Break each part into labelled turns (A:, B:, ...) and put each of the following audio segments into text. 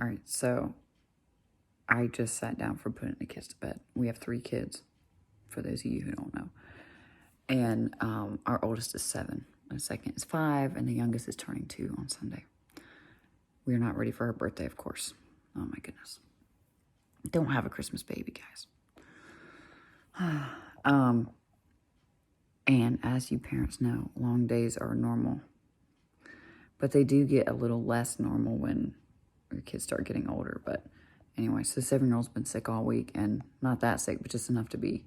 A: All right, so I just sat down for putting the kids to bed. We have 3 kids, for those of you who don't know. And our oldest is 7, the second is 5, and the youngest is turning 2 on Sunday. We are not ready for her birthday, of course. Oh my goodness. Don't have a Christmas baby, guys. And as you parents know, long days are normal. But they do get a little less normal when your kids start getting older. But anyway, so the 7-year-old's been sick all week, and not that sick, but just enough to be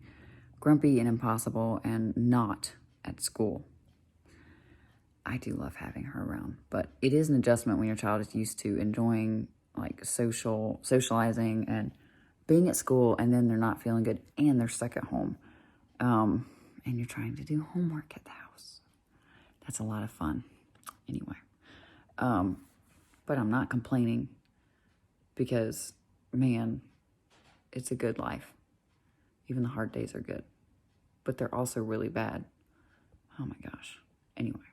A: grumpy and impossible and not at school. I do love having her around, but it is an adjustment when your child is used to enjoying like socializing and being at school, and then they're not feeling good and they're stuck at home. And you're trying to do homework at the house. That's a lot of fun. Anyway. But I'm not complaining because, man, it's a good life. Even the hard days are good. But they're also really bad. Oh my gosh. Anyway.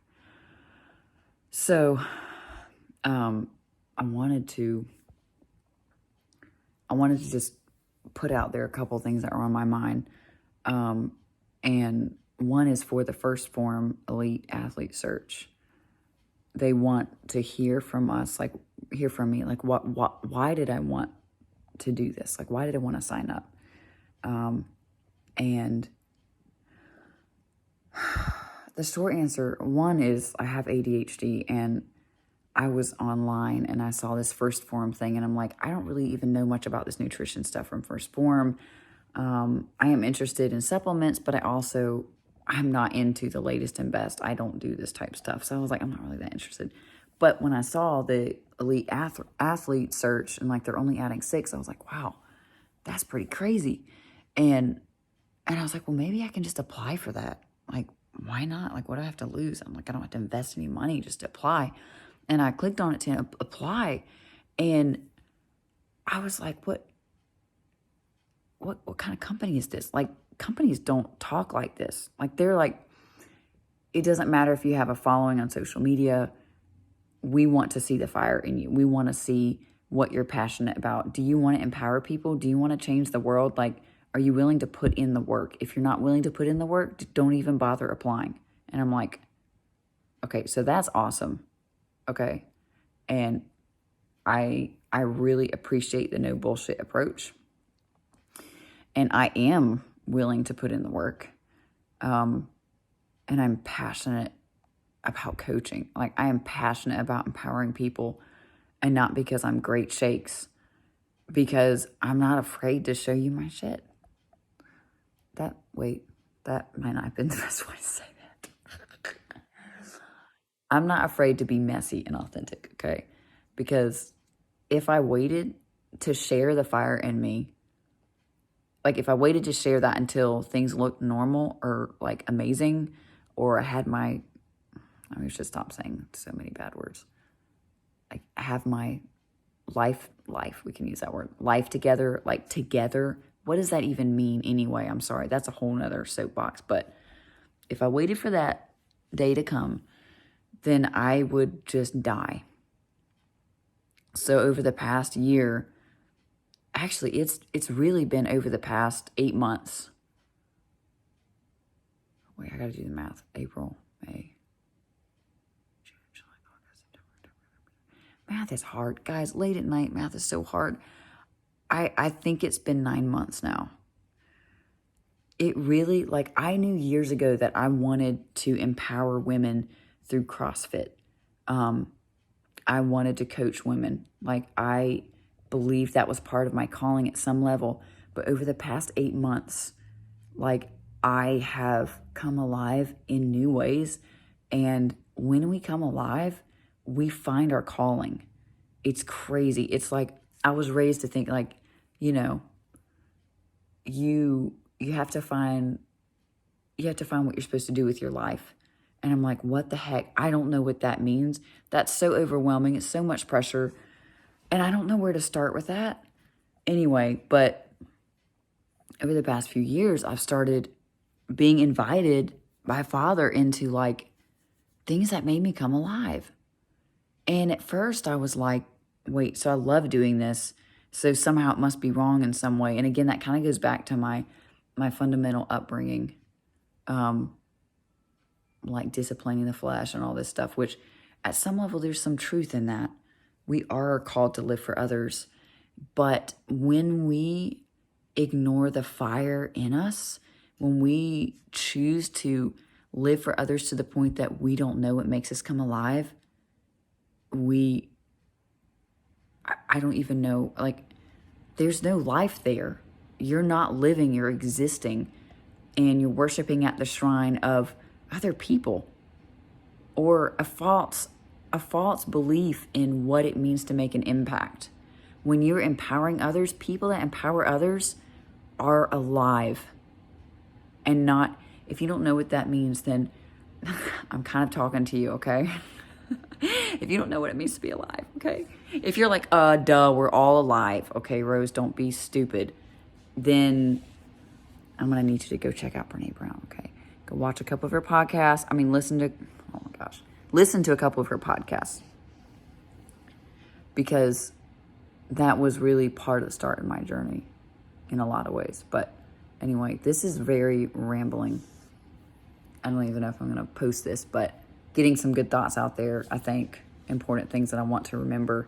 A: So, I wanted to just put out there a couple things that were on my mind. And one is for the 1stPhorm Elite Athlete Search. They want to hear from us, like hear from me, like why did I want to do this? Like, why did I want to sign up? And the short answer, one is I have ADHD, and I was online and I saw this 1stPhorm thing, and I'm like, I don't really even know much about this nutrition stuff from 1stPhorm. I am interested in supplements, but I'm not into the latest and best. I don't do this type of stuff. So I was like, I'm not really that interested. But when I saw the Elite Athlete Search and like they're only adding 6, I was like, wow, that's pretty crazy. And I was like, well, maybe I can just apply for that. Like, why not? Like, what do I have to lose? I'm like, I don't have to invest any money, just to apply. And I clicked on it to apply. And I was like, what kind of company is this? Like, companies don't talk like this. Like, they're like, it doesn't matter if you have a following on social media. We want to see the fire in you. We want to see what you're passionate about. Do you want to empower people? Do you want to change the world? Like, are you willing to put in the work? If you're not willing to put in the work, don't even bother applying. And I'm like, okay, so that's awesome. Okay. And I really appreciate the no bullshit approach. And I am willing to put in the work. And I'm passionate about coaching. Like, I am passionate about empowering people, and not because I'm great shakes, because I'm not afraid to show you my shit. That might not have been the best way to say that. I'm not afraid to be messy and authentic, okay? Because if I waited to share the fire in me, like if I waited to share that until things looked normal or like amazing, or I should stop saying so many bad words. Like, I have my life, we can use that word, life together, like together. What does that even mean anyway? I'm sorry, that's a whole nother soapbox. But if I waited for that day to come, then I would just die. So over the past year, actually, it's really been over the past 8 months. Wait, I got to do the math. April, May, June, July, August, September, October. Math is hard. Guys, late at night, math is so hard. I think it's been 9 months now. It really, like, I knew years ago that I wanted to empower women through CrossFit. I wanted to coach women. Like, I believed that was part of my calling at some level. But over the past 8 months, like, I have come alive in new ways. And when we come alive, we find our calling. It's crazy. It's like, I was raised to think, like, you know, you have to find what you're supposed to do with your life. And I'm like, what the heck? I don't know what that means. That's so overwhelming. It's so much pressure. And I don't know where to start with that. Anyway, but over the past few years, I've started being invited by Father into like things that made me come alive. And at first I was like, wait, so I love doing this. So somehow it must be wrong in some way. And again, that kind of goes back to my fundamental upbringing, like disciplining the flesh and all this stuff, which at some level, there's some truth in that. We are called to live for others. But when we ignore the fire in us, when we choose to live for others to the point that we don't know what makes us come alive, I don't even know, like, there's no life there. You're not living, you're existing, and you're worshiping at the shrine of other people, or a false belief in what it means to make an impact. When you're empowering others, people that empower others are alive. And not, if you don't know what that means, then I'm kind of talking to you, okay? If you don't know what it means to be alive, okay? If you're like, duh, we're all alive, okay, Rose, don't be stupid, then I'm going to need you to go check out Brene Brown, okay? Go watch a couple of her podcasts. Listen to a couple of her podcasts. Because that was really part of the start of my journey in a lot of ways. But anyway, this is very rambling. I don't even know if I'm going to post this, but getting some good thoughts out there, I think, important things that I want to remember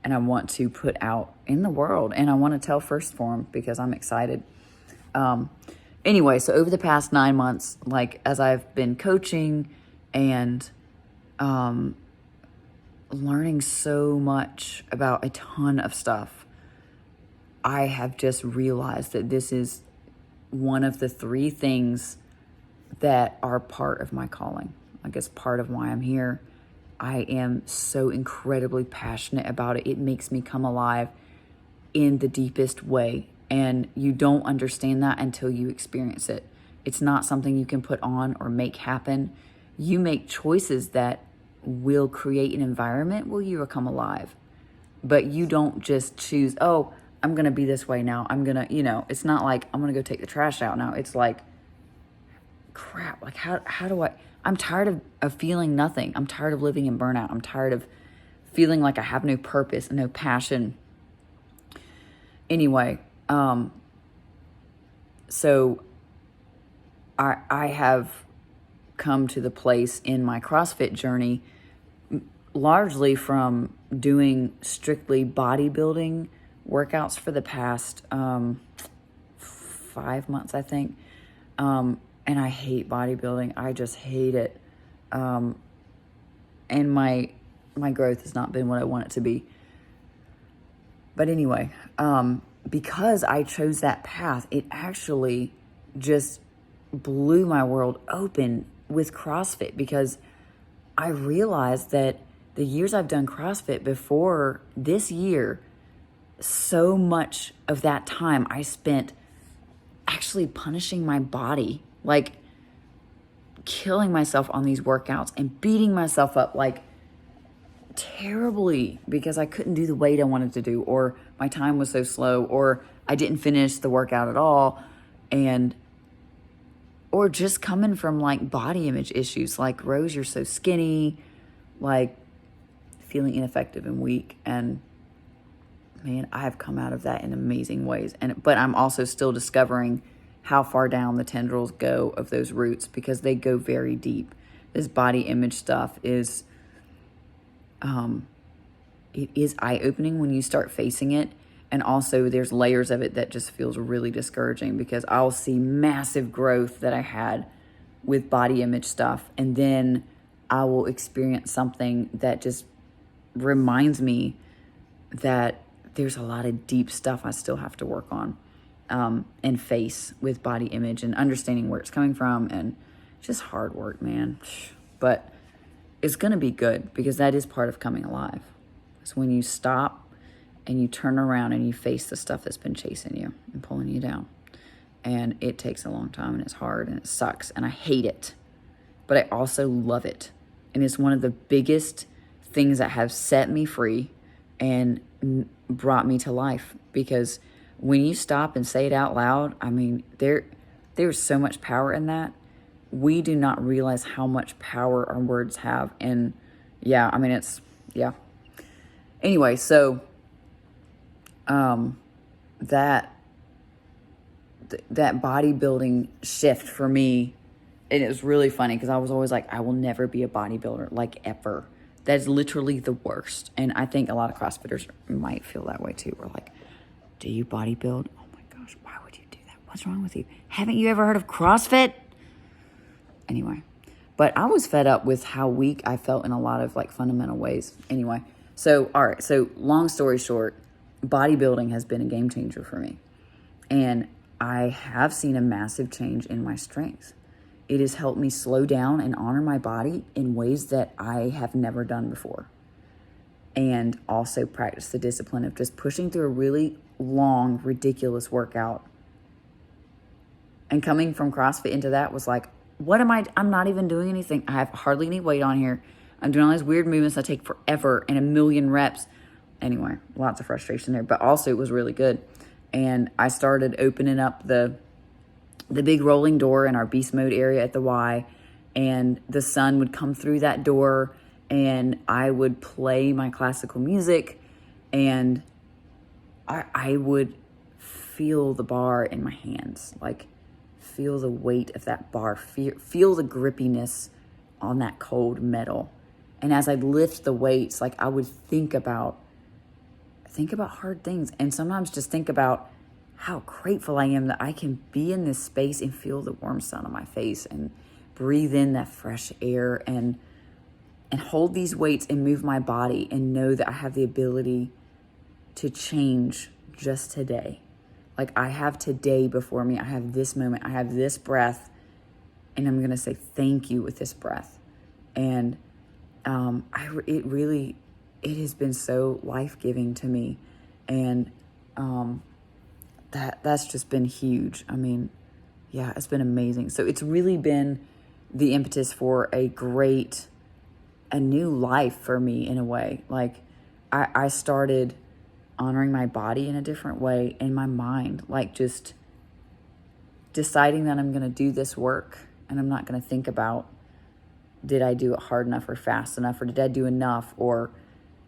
A: and I want to put out in the world. And I want to tell 1stPhorm because I'm excited. Anyway, so over the past 9 months, like as I've been coaching and learning so much about a ton of stuff, I have just realized that this is one of the 3 things that are part of my calling. I guess part of why I'm here. I am so incredibly passionate about it. It makes me come alive in the deepest way. And you don't understand that until you experience it. It's not something you can put on or make happen. You make choices that will create an environment where you will come alive. But you don't just choose, oh, I'm going to be this way now. I'm going to, it's not like I'm going to go take the trash out now. It's like, crap, like how do I'm tired of feeling nothing. I'm tired of living in burnout. I'm tired of feeling like I have no purpose and no passion. Anyway, so I have come to the place in my CrossFit journey, largely from doing strictly bodybuilding workouts for the past 5 months, I think. And I hate bodybuilding. I just hate it. And my growth has not been what I want it to be. But anyway, because I chose that path, it actually just blew my world open with CrossFit, because I realized that the years I've done CrossFit before this year, so much of that time I spent actually punishing my body, like killing myself on these workouts and beating myself up like terribly because I couldn't do the weight I wanted to do, or my time was so slow, or I didn't finish the workout at all, or just coming from like body image issues, like, Rose, you're so skinny, like feeling ineffective and weak. And man, I have come out of that in amazing ways. But I'm also still discovering how far down the tendrils go of those roots, because they go very deep. This body image stuff is, it is eye-opening when you start facing it. And also there's layers of it that just feels really discouraging, because I'll see massive growth that I had with body image stuff, and then I will experience something that just reminds me that there's a lot of deep stuff I still have to work on and face with body image, and understanding where it's coming from, and just hard work, man. But it's going to be good, because that is part of coming alive. It's when you stop and you turn around and you face the stuff that's been chasing you and pulling you down. And it takes a long time, and it's hard, and it sucks, and I hate it. But I also love it. And it's one of the biggest things that have set me free and brought me to life. Because when you stop and say it out loud, I mean, there's so much power in that. We do not realize how much power our words have. And yeah, I mean, Anyway, so that bodybuilding shift for me, and it was really funny because I was always like, I will never be a bodybuilder, like ever. That's literally the worst. And I think a lot of CrossFitters might feel that way too. We're like, do you bodybuild? Oh my gosh, why would you do that? What's wrong with you? Haven't you ever heard of CrossFit? Anyway, but I was fed up with how weak I felt in a lot of like fundamental ways. Anyway, so all right, so long story short, bodybuilding has been a game changer for me. And I have seen a massive change in my strength. It has helped me slow down and honor my body in ways that I have never done before. And also practice the discipline of just pushing through a really long, ridiculous workout. And coming from CrossFit into that was like, I'm not even doing anything. I have hardly any weight on here. I'm doing all these weird movements that take forever and a million reps. Anyway, lots of frustration there, but also it was really good. And I started opening up the big rolling door in our beast mode area at the Y, and the sun would come through that door, and I would play my classical music, and I would feel the bar in my hands, like feel the weight of that bar, feel the grippiness on that cold metal. And as I'd lift the weights, like I would think about hard things, and sometimes just think about how grateful I am that I can be in this space and feel the warm sun on my face and breathe in that fresh air and hold these weights and move my body and know that I have the ability to change just today. Like I have today before me. I have this moment. I have this breath, and I'm going to say thank you with this breath. And it has been so life-giving to me. And that's just been huge. I mean, yeah, it's been amazing. So it's really been the impetus for a new life for me in a way. Like I started honoring my body in a different way, in my mind, like just deciding that I'm going to do this work, and I'm not going to think about, did I do it hard enough or fast enough, or did I do enough, or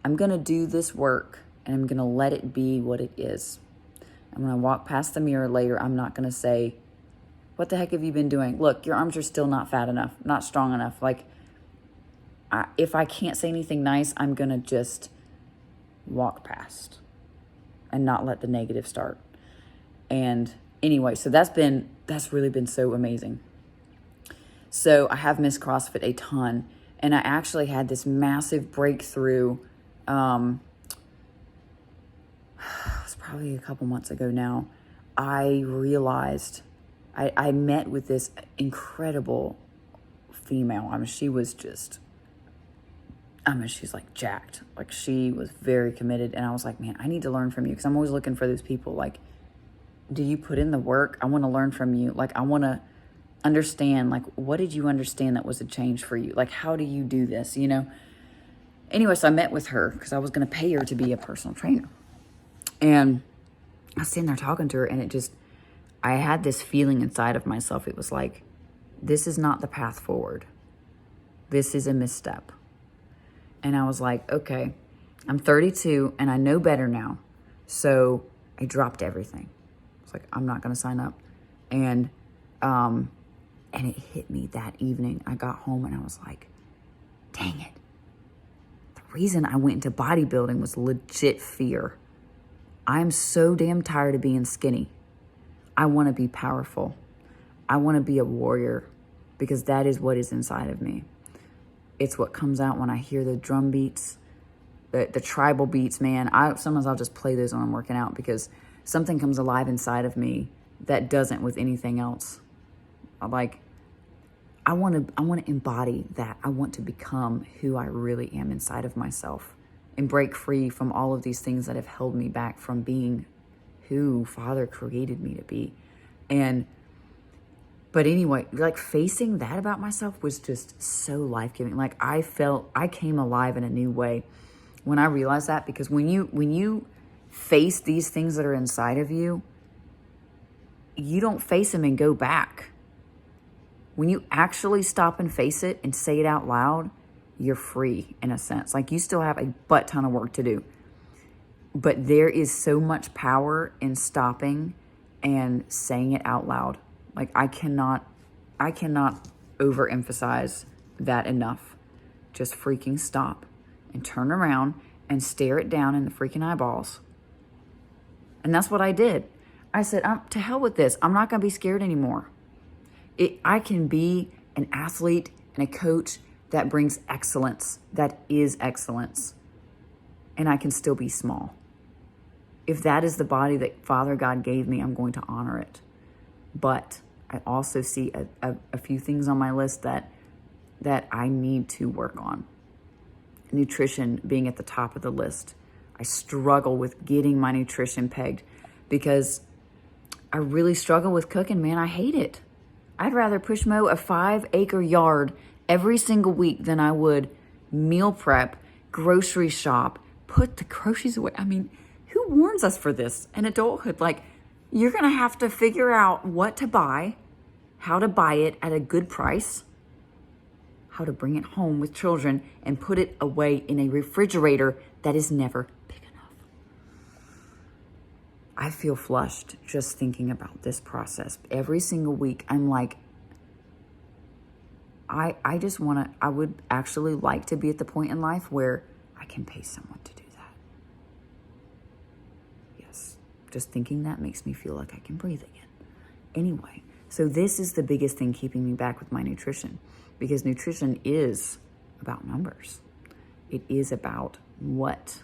A: I'm going to do this work and I'm going to let it be what it is. And when I walk past the mirror later, I'm not going to say, what the heck have you been doing? Look, your arms are still not fat enough, not strong enough. Like, if I can't say anything nice, I'm going to just walk past and not let the negative start. And anyway, so that's really been so amazing. So I have missed CrossFit a ton, and I actually had this massive breakthrough. It was probably a couple months ago now. I realized I met with this incredible female. I mean, she's like jacked. Like, she was very committed. And I was like, man, I need to learn from you, because I'm always looking for those people. Like, do you put in the work? I want to learn from you. Like, I want to understand, like, what did you understand that was a change for you? Like, how do you do this, you know? Anyway, so I met with her because I was going to pay her to be a personal trainer. And I was sitting there talking to her, and I had this feeling inside of myself. It was like, this is not the path forward. This is a misstep. And I was like, okay, I'm 32 and I know better now. So I dropped everything. I was like, I'm not going to sign up. And it hit me that evening. I got home and I was like, dang it. The reason I went into bodybuilding was legit fear. I'm so damn tired of being skinny. I want to be powerful. I want to be a warrior, because that is what is inside of me. It's what comes out when I hear the drum beats, the tribal beats, man. Sometimes I'll just play those when I'm working out, because something comes alive inside of me that doesn't with anything else. Like, I want to embody that. I want to become who I really am inside of myself and break free from all of these things that have held me back from being who Father created me to be. But anyway, like, facing that about myself was just so life-giving. Like, I felt I came alive in a new way when I realized that, because when you face these things that are inside of you, you don't face them and go back. When you actually stop and face it and say it out loud, you're free in a sense. Like, you still have a butt ton of work to do. But there is so much power in stopping and saying it out loud. Like I cannot overemphasize that enough. Just freaking stop and turn around and stare it down in the freaking eyeballs. And that's what I did. I said, to hell with this. I'm not going to be scared anymore. I can be an athlete and a coach that brings excellence, that is excellence. And I can still be small. If that is the body that Father God gave me, I'm going to honor it. But I also see a few things on my list that I need to work on. Nutrition being at the top of the list. I struggle with getting my nutrition pegged because I really struggle with cooking, man. I hate it. I'd rather push mow a 5-acre yard every single week than I would meal prep, grocery shop, put the groceries away. I mean, who warns us for this in adulthood? Like, you're going to have to figure out what to buy, how to buy it at a good price, how to bring it home with children and put it away in a refrigerator that is never big enough. I feel flushed just thinking about this process. Every single week, I'm like, I just want to, I would actually like to be at the point in life where I can pay someone to do that. Yes, just thinking that makes me feel like I can breathe again. Anyway, so this is the biggest thing keeping me back with my nutrition, because nutrition is about numbers. It is about what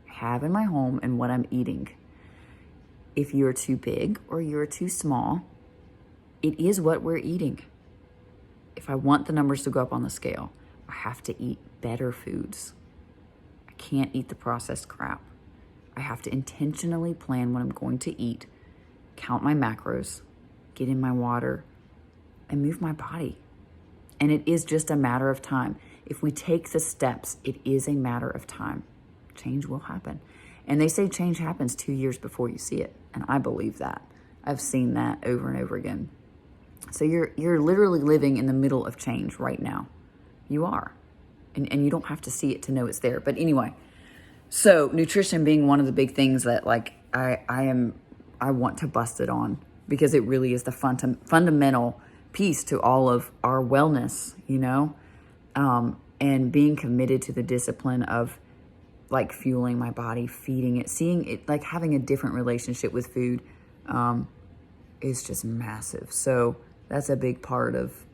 A: I have in my home and what I'm eating. If you're too big or you're too small, it is what we're eating. If I want the numbers to go up on the scale, I have to eat better foods. I can't eat the processed crap. I have to intentionally plan what I'm going to eat, count my macros, get in my water, and move my body. And it is just a matter of time. If we take the steps, it is a matter of time. Change will happen. And they say change happens 2 years before you see it. And I believe that. I've seen that over and over again. So you're literally living in the middle of change right now. You are. And you don't have to see it to know it's there. But anyway, so nutrition being one of the big things that like I want to bust it on, because it really is the fundamental piece to all of our wellness, you know, and being committed to the discipline of like fueling my body, feeding it, seeing it, like having a different relationship with food is just massive. So that's a big part of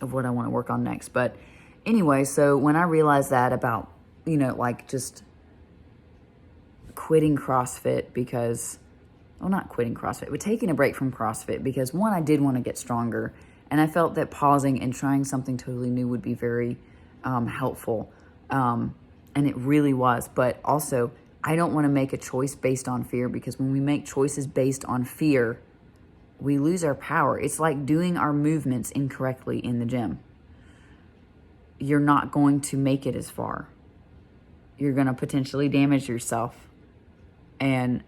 A: what I want to work on next. But anyway, so when I realized that about, you know, like just quitting CrossFit because, well, not quitting CrossFit, but taking a break from CrossFit because one, I did want to get stronger. And I felt that pausing and trying something totally new would be very helpful. And it really was. But also, I don't want to make a choice based on fear, because when we make choices based on fear, we lose our power. It's like doing our movements incorrectly in the gym. You're not going to make it as far. You're going to potentially damage yourself. And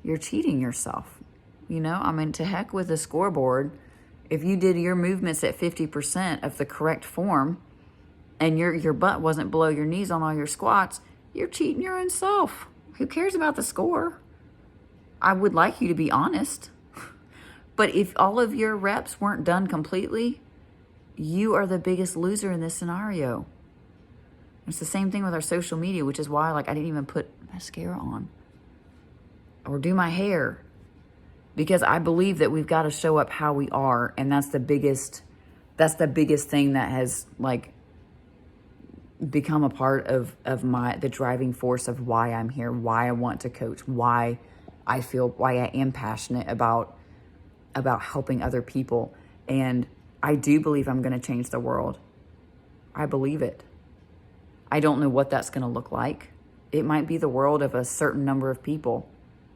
A: you're cheating yourself. You know, I mean, to heck with a scoreboard. If you did your movements at 50% of the correct form and your butt wasn't below your knees on all your squats, you're cheating your own self. Who cares about the score? I would like you to be honest. But if all of your reps weren't done completely, you are the biggest loser in this scenario. It's the same thing with our social media, which is why like I didn't even put mascara on or do my hair, because I believe that we've got to show up how we are, and that's the biggest thing that has like become a part of the driving force of why I'm here, why I want to coach, why I am passionate about helping other people. And I do believe I'm going to change the world. I believe it. I don't know what that's going to look like. It might be the world of a certain number of people.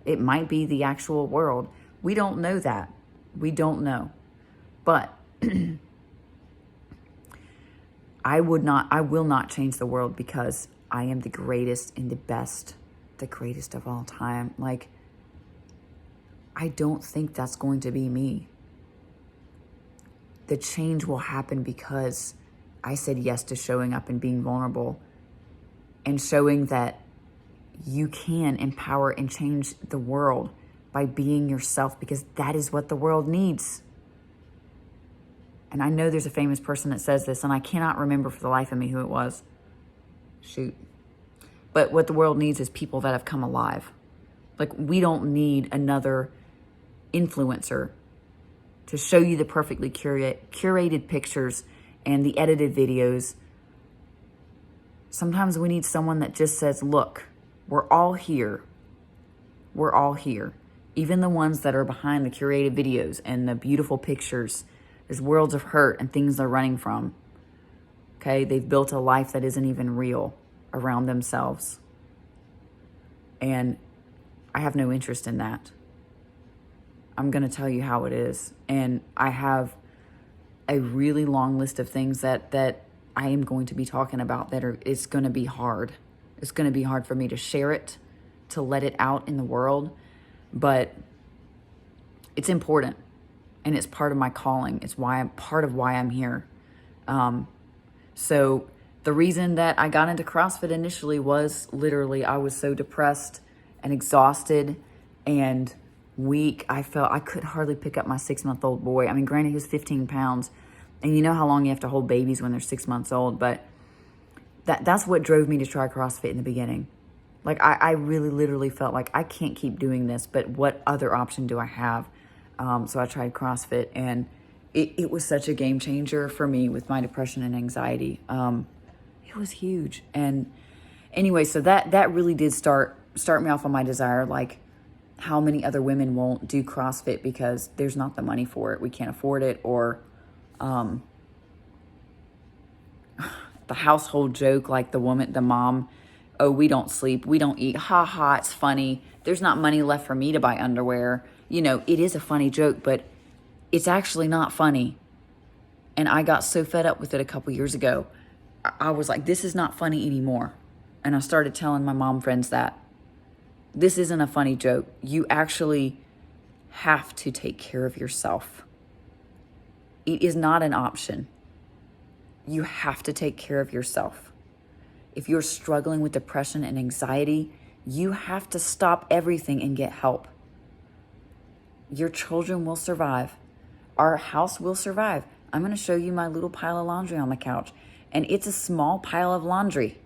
A: It might be the actual world. We don't know that. We don't know. But I will not change the world because I am the greatest and the best, the greatest of all time. Like, I don't think that's going to be me. The change will happen because I said yes to showing up and being vulnerable and showing that you can empower and change the world by being yourself, because that is what the world needs. And I know there's a famous person that says this, and I cannot remember for the life of me who it was. Shoot. But what the world needs is people that have come alive. Like, we don't need another influencer to show you the perfectly curated pictures and the edited videos. Sometimes we need someone that just says, look, we're all here. We're all here. Even the ones that are behind the curated videos and the beautiful pictures. There's worlds of hurt and things they're running from. Okay? They've built a life that isn't even real around themselves. And I have no interest in that. I'm going to tell you how it is. And I have a really long list of things that I am going to be talking about it's going to be hard. It's going to be hard for me to share it, to let it out in the world. But it's important, and it's part of my calling. It's part of why I'm here. So the reason that I got into CrossFit initially was literally I was so depressed and exhausted and weak. I felt I could hardly pick up my 6-month-old boy. I mean, granted, he was 15 pounds, and you know how long you have to hold babies when they're 6 months old, but that's what drove me to try CrossFit in the beginning. Like, I really literally felt like I can't keep doing this, but what other option do I have? So I tried CrossFit, and it was such a game changer for me with my depression and anxiety. It was huge. And anyway, so that really did start me off on my desire, like how many other women won't do CrossFit because there's not the money for it. We can't afford it. Or the household joke, like the mom, oh, we don't sleep, we don't eat, ha ha, it's funny. There's not money left for me to buy underwear. You know, it is a funny joke, but it's actually not funny. And I got so fed up with it a couple years ago. I was like, this is not funny anymore. And I started telling my mom friends that this isn't a funny joke. You actually have to take care of yourself. It is not an option. You have to take care of yourself. If you're struggling with depression and anxiety, you have to stop everything and get help. Your children will survive. Our house will survive. I'm going to show you my little pile of laundry on the couch. And it's a small pile of laundry.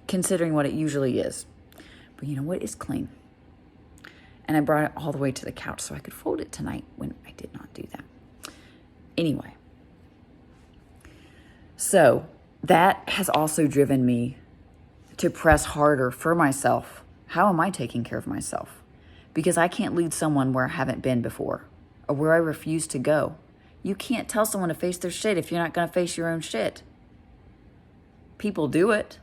A: Considering what it usually is. But you know what? It's clean. And I brought it all the way to the couch so I could fold it tonight when I did not do that. Anyway, so that has also driven me to press harder for myself. How am I taking care of myself? Because I can't lead someone where I haven't been before or where I refuse to go. You can't tell someone to face their shit if you're not going to face your own shit. People do it.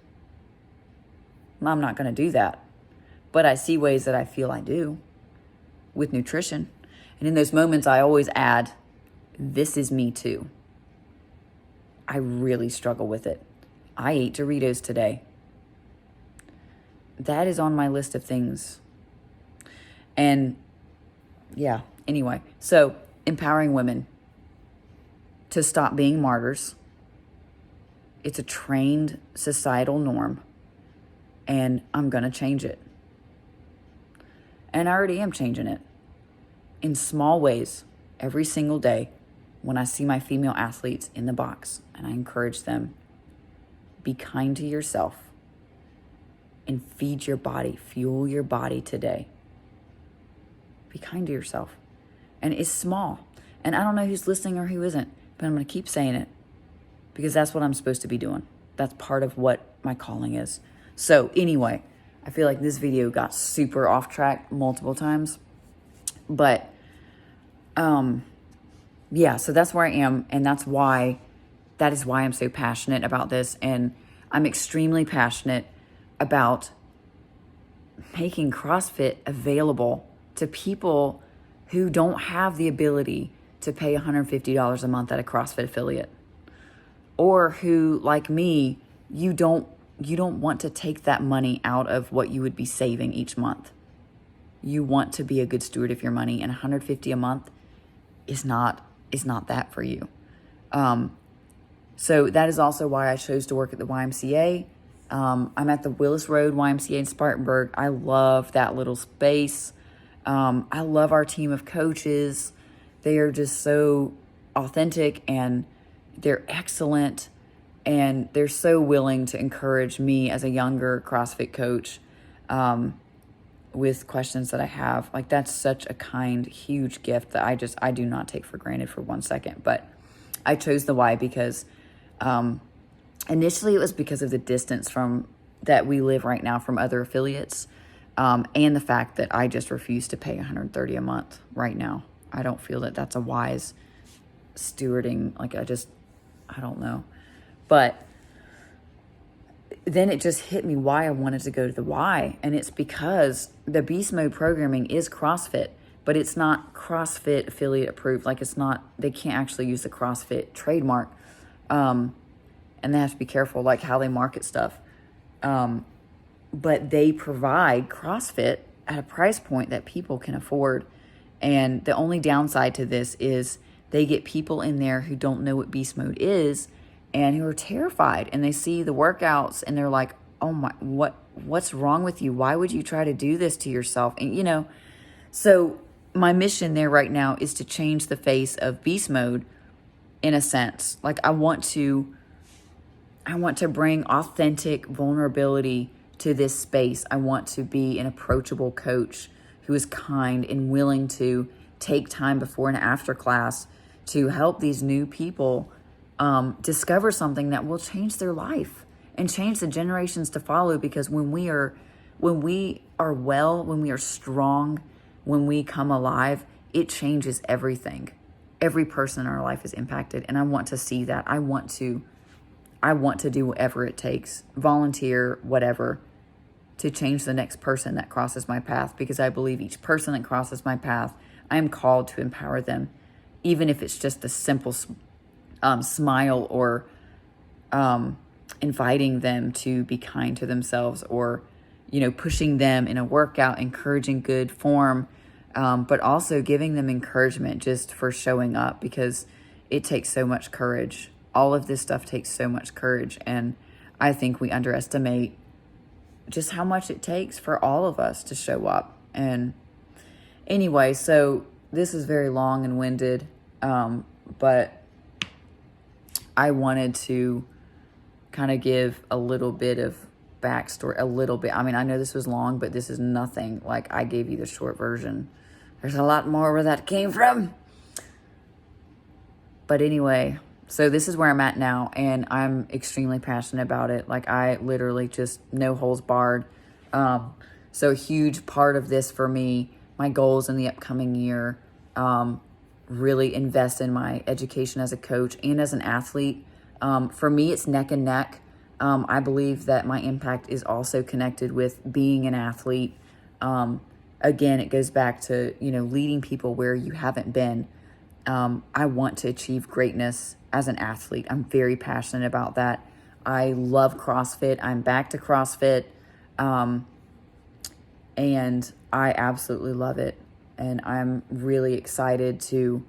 A: I'm not going to do that. But I see ways that I feel I do with nutrition. And in those moments, I always add, this is me too. I really struggle with it. I ate Doritos today. That is on my list of things. And yeah, anyway. So empowering women to stop being martyrs. It's a trained societal norm. And I'm going to change it. And I already am changing it. In small ways, every single day. When I see my female athletes in the box, and I encourage them, be kind to yourself and feed your body, fuel your body today. Be kind to yourself. And it's small. And I don't know who's listening or who isn't, but I'm going to keep saying it because that's what I'm supposed to be doing. That's part of what my calling is. So anyway, I feel like this video got super off track multiple times, but yeah, so that's where I am, and that is why I'm so passionate about this, and I'm extremely passionate about making CrossFit available to people who don't have the ability to pay $150 a month at a CrossFit affiliate, or who, like me, you don't want to take that money out of what you would be saving each month. You want to be a good steward of your money, and $150 a month is not that for you. So that is also why I chose to work at the YMCA. I'm at the Willis Road YMCA in Spartanburg. I love that little space. I love our team of coaches. They are just so authentic and they're excellent. And they're so willing to encourage me as a younger CrossFit coach with questions that I have. Like, that's such a kind, huge gift that I do not take for granted for 1 second. But I chose the Y because initially it was because of the distance from that we live right now from other affiliates, and the fact that I just refuse to pay $130 a month right now. I don't feel that that's a wise stewarding. Like, I don't know. But then it just hit me why I wanted to go to the Y. And it's because the beast mode programming is CrossFit, but it's not CrossFit affiliate approved. Like, it's not, they can't actually use the CrossFit trademark. And they have to be careful, like, how they market stuff. But they provide CrossFit at a price point that people can afford. And the only downside to this is they get people in there who don't know what beast mode is and who are terrified, and they see the workouts and they're like, oh my, what's wrong with you? Why would you try to do this to yourself? And, so my mission there right now is to change the face of beast mode in a sense. Like, I want to bring authentic vulnerability to this space. I want to be an approachable coach who is kind and willing to take time before and after class to help these new people discover something that will change their life and change the generations to follow. Because when we are well, when we are strong, when we come alive, it changes everything. Every person in our life is impacted, and I want to see that. I want to do whatever it takes, volunteer, whatever, to change the next person that crosses my path, because I believe each person that crosses my path, I am called to empower them, even if it's just a simple smile or inviting them to be kind to themselves, or, pushing them in a workout, encouraging good form, but also giving them encouragement just for showing up, because it takes so much courage. All of this stuff takes so much courage, and I think we underestimate just how much it takes for all of us to show up. And anyway, so this is very long and winded, but I wanted to kind of give a little bit of backstory, a little bit. I mean, I know this was long, but this is nothing. Like, I gave you the short version. There's a lot more where that came from. But anyway, so this is where I'm at now, and I'm extremely passionate about it. Like, I literally just no holds barred. So a huge part of this for me, my goals in the upcoming year, really invest in my education as a coach and as an athlete. For me, it's neck and neck. I believe that my impact is also connected with being an athlete. Again, it goes back to, leading people where you haven't been. I want to achieve greatness as an athlete. I'm very passionate about that. I love CrossFit. I'm back to CrossFit. And I absolutely love it. And I'm really excited to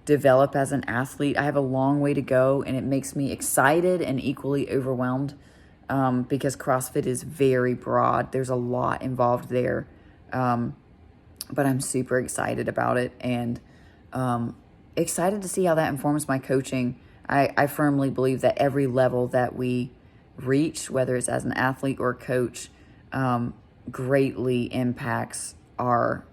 A: develop as an athlete. I have a long way to go, and it makes me excited and equally overwhelmed, because CrossFit is very broad. There's a lot involved there. But I'm super excited about it, and excited to see how that informs my coaching. I firmly believe that every level that we reach, whether it's as an athlete or a coach, greatly impacts our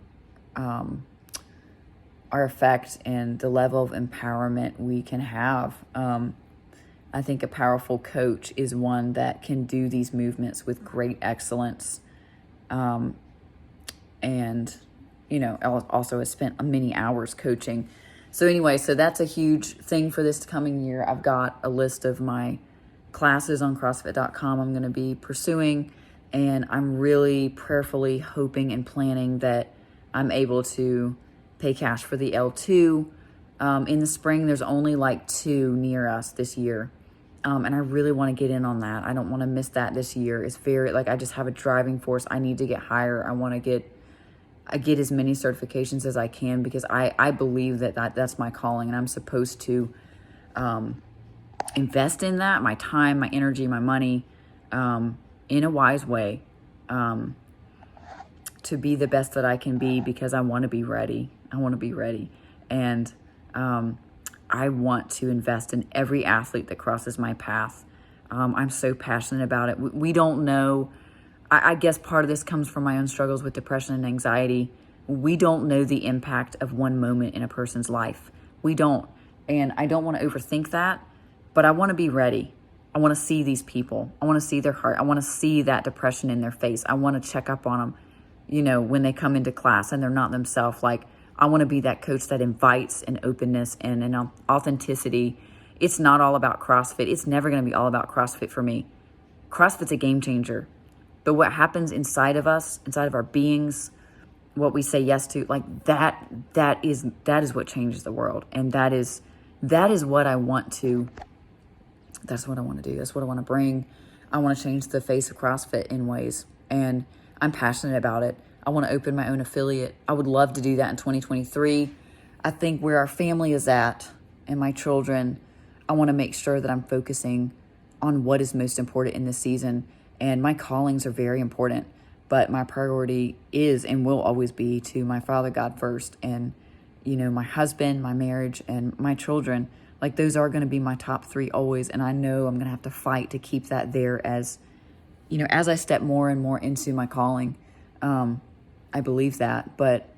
A: effect and the level of empowerment we can have. I think a powerful coach is one that can do these movements with great excellence. And, also has spent many hours coaching. So anyway, so that's a huge thing for this coming year. I've got a list of my classes on CrossFit.com I'm going to be pursuing, and I'm really prayerfully hoping and planning that I'm able to pay cash for the L2. In the spring, there's only like 2 near us this year. And I really want to get in on that. I don't want to miss that this year. It's very, I just have a driving force. I need to get higher. I want to get as many certifications as I can, because I believe that's my calling, and I'm supposed to invest in that, my time, my energy, my money, in a wise way, to be the best that I can be, because I want to be ready. I want to be ready. And I want to invest in every athlete that crosses my path. I'm so passionate about it. We don't know. I guess part of this comes from my own struggles with depression and anxiety. We don't know the impact of one moment in a person's life. We don't. And I don't want to overthink that, but I want to be ready. I want to see these people. I want to see their heart. I want to see that depression in their face. I want to check up on them, when they come into class and they're not themselves. Like, I want to be that coach that invites an openness and an authenticity. It's not all about CrossFit. It's never going to be all about CrossFit for me. CrossFit's a game changer. But what happens inside of us, inside of our beings, what we say yes to, like that is what changes the world. And that is what I want to, that's what I want to do. That's what I want to bring. I want to change the face of CrossFit in ways. And I'm passionate about it. I want to open my own affiliate. I would love to do that in 2023. I think where our family is at and my children, I want to make sure that I'm focusing on what is most important in this season. And my callings are very important, but my priority is and will always be to my Father God first. And, my husband, my marriage, and my children, like those are going to be my top three always. And I know I'm going to have to fight to keep that there as I step more and more into my calling. I believe that. But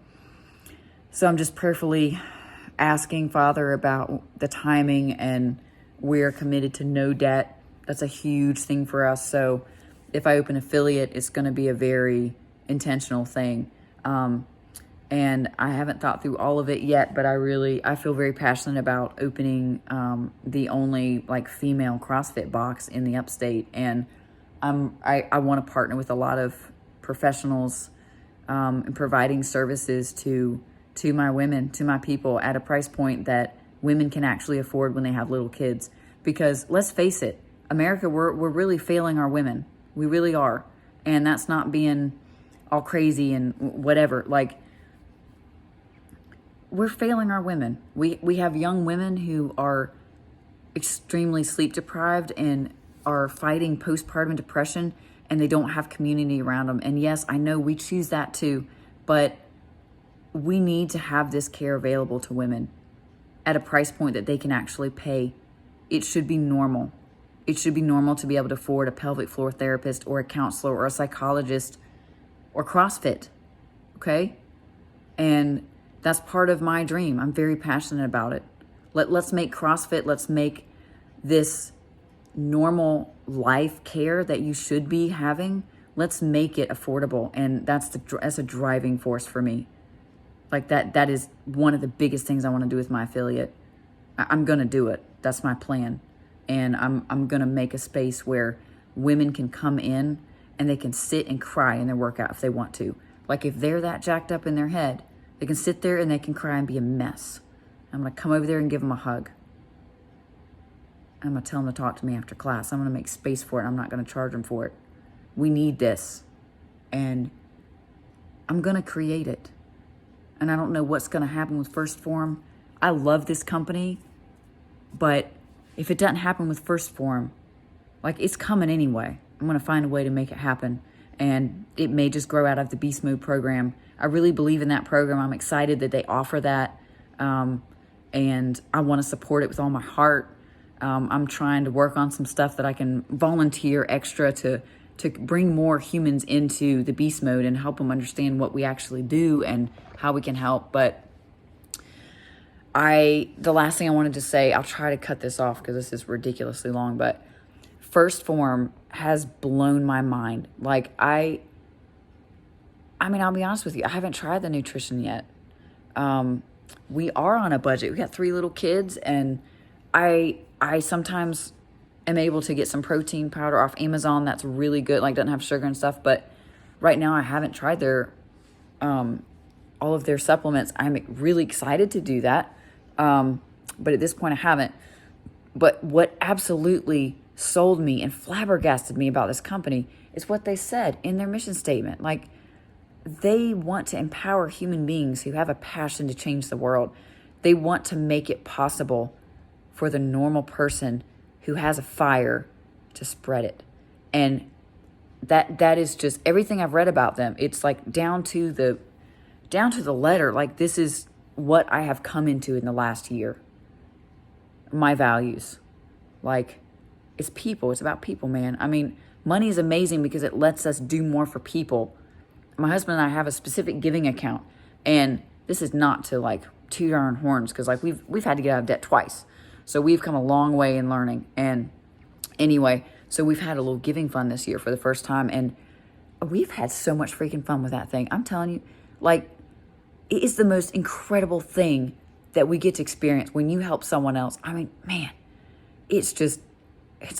A: so I'm just prayerfully asking Father about the timing, and we're committed to no debt. That's a huge thing for us. So if I open affiliate, it's going to be a very intentional thing. And I haven't thought through all of it yet, but I feel very passionate about opening the only female CrossFit box in the upstate. And I want to partner with a lot of professionals in providing services to my women, to my people, at a price point that women can actually afford when they have little kids. Because let's face it, America, we're really failing our women. We really are. And that's not being all crazy and whatever. We're failing our women. We have young women who are extremely sleep deprived and are fighting postpartum depression, and they don't have community around them. And yes, I know we choose that too, but we need to have this care available to women at a price point that they can actually pay. It should be normal. It should be normal to be able to afford a pelvic floor therapist or a counselor or a psychologist or CrossFit, okay? And that's part of my dream. I'm very passionate about it. Let's make CrossFit, let's make this normal life care that you should be having, let's make it affordable. And that's a driving force for me. That is one of the biggest things I want to do with my affiliate. I'm going to do it. That's my plan. And I'm going to make a space where women can come in and they can sit and cry in their workout if they want to. If they're that jacked up in their head, they can sit there and they can cry and be a mess. I'm going to come over there and give them a hug. I'm going to tell them to talk to me after class. I'm going to make space for it. I'm not going to charge them for it. We need this. And I'm going to create it. And I don't know what's going to happen with 1stPhorm. I love this company, but if it doesn't happen with 1stPhorm, it's coming anyway. I'm going to find a way to make it happen. And it may just grow out of the Beast Mode program. I really believe in that program. I'm excited that they offer that. And I want to support it with all my heart. I'm trying to work on some stuff that I can volunteer extra to bring more humans into the Beast Mode and help them understand what we actually do and how we can help. But the last thing I wanted to say, I'll try to cut this off because this is ridiculously long, but 1stPhorm has blown my mind. I'll be honest with you, I haven't tried the nutrition yet. We are on a budget. We got 3 little kids, and I sometimes am able to get some protein powder off Amazon that's really good, doesn't have sugar and stuff, but right now I haven't tried their all of their supplements. I'm really excited to do that. But at this point I haven't. But what absolutely sold me and flabbergasted me about this company is what they said in their mission statement. They want to empower human beings who have a passion to change the world. They want to make it possible for the normal person who has a fire to spread it. And that is just everything I've read about them. It's like down to the letter. Like, this is what I have come into in the last year. My values. Like, it's people. It's about people, man. I mean, money is amazing because it lets us do more for people. My husband and I have a specific giving account, and this is not to like toot our own horns, because like we've had to get out of debt twice. So we've come a long way in learning. And anyway, so we've had a little giving fund this year for the first time, and we've had so much freaking fun with that thing. I'm telling you, like, it is the most incredible thing that we get to experience when you help someone else. I mean, man, it's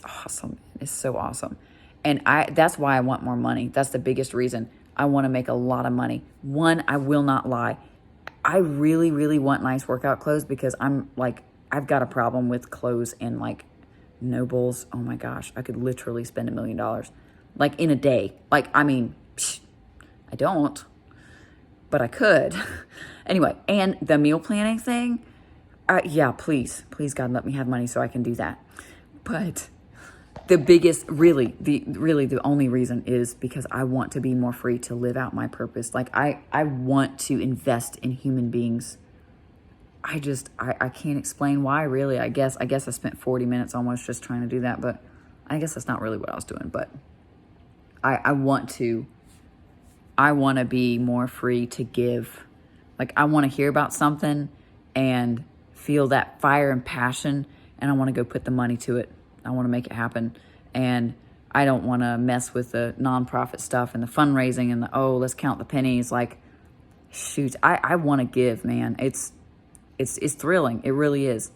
A: awesome. It's so awesome. And that's why I want more money. That's the biggest reason. I want to make a lot of money. One, I will not lie, I really, really want nice workout clothes, because I'm like, I've got a problem with clothes and like Nobles. Oh my gosh, I could literally spend $1 million like in a day. Like, I mean, I don't, but I could. Anyway, and the meal planning thing, yeah, please God, let me have money so I can do that. But the biggest, the only reason is because I want to be more free to live out my purpose. Like, I want to invest in human beings. I can't explain why, really. I guess I spent 40 minutes almost just trying to do that, but I guess that's not really what I was doing. But I want to be more free to give. Like, I want to hear about something and feel that fire and passion, and I want to go put the money to it. I want to make it happen. And I don't want to mess with the nonprofit stuff and the fundraising and let's count the pennies. Like, shoot, I want to give, man. It's thrilling. It really is.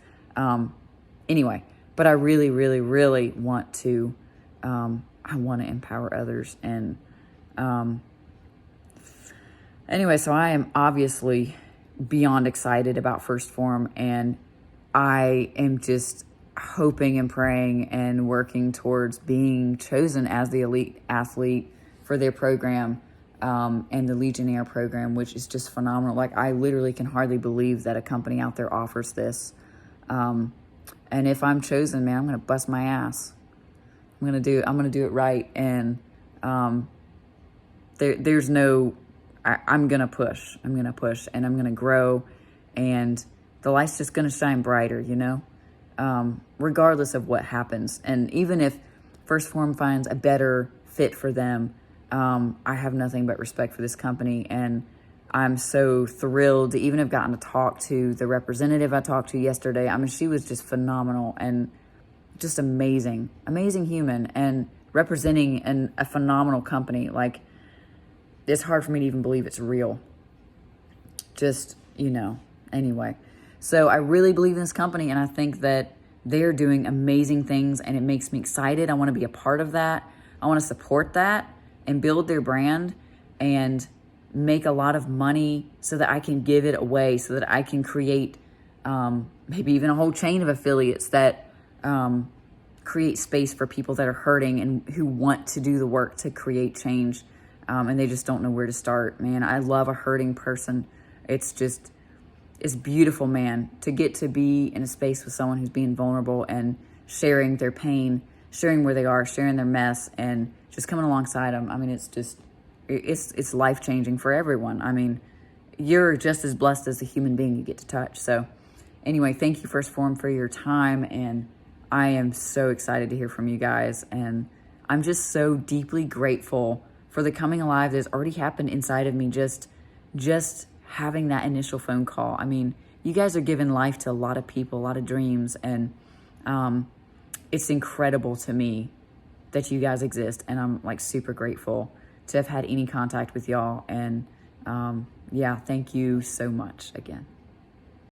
A: Anyway, but I really, really, really want to, I want to empower others. And anyway, so I am obviously beyond excited about 1stPhorm, and I am just hoping and praying and working towards being chosen as the elite athlete for their program, and the Legionnaire program, which is just phenomenal. Like, I literally can hardly believe that a company out there offers this. And if I'm chosen, man, I'm going to bust my ass. I'm going to do it right. And there's no, I'm going to push. I'm going to push, and I'm going to grow, and the light's just going to shine brighter, you know? Regardless of what happens. And even if 1stPhorm finds a better fit for them, I have nothing but respect for this company, and I'm so thrilled to even have gotten to talk to the representative I talked to yesterday. I mean, she was just phenomenal and just amazing human, and representing a phenomenal company. Like, it's hard for me to even believe it's real. Just, anyway. So I really believe in this company, and I think that they're doing amazing things, and it makes me excited. I want to be a part of that. I want to support that and build their brand and make a lot of money so that I can give it away, so that I can create maybe even a whole chain of affiliates that create space for people that are hurting and who want to do the work to create change, and they just don't know where to start. Man, I love a hurting person. It's beautiful, man, to get to be in a space with someone who's being vulnerable and sharing their pain, sharing where they are, sharing their mess, and just coming alongside them. I mean, it's life-changing for everyone. I mean, you're just as blessed as the human being you get to touch. So anyway, thank you, 1stPhorm, for your time, and I am so excited to hear from you guys, and I'm just so deeply grateful for the coming alive that's already happened inside of me, just having that initial phone call. I mean, you guys are giving life to a lot of people, a lot of dreams, and it's incredible to me that you guys exist, and I'm like super grateful to have had any contact with y'all. And yeah, thank you so much again.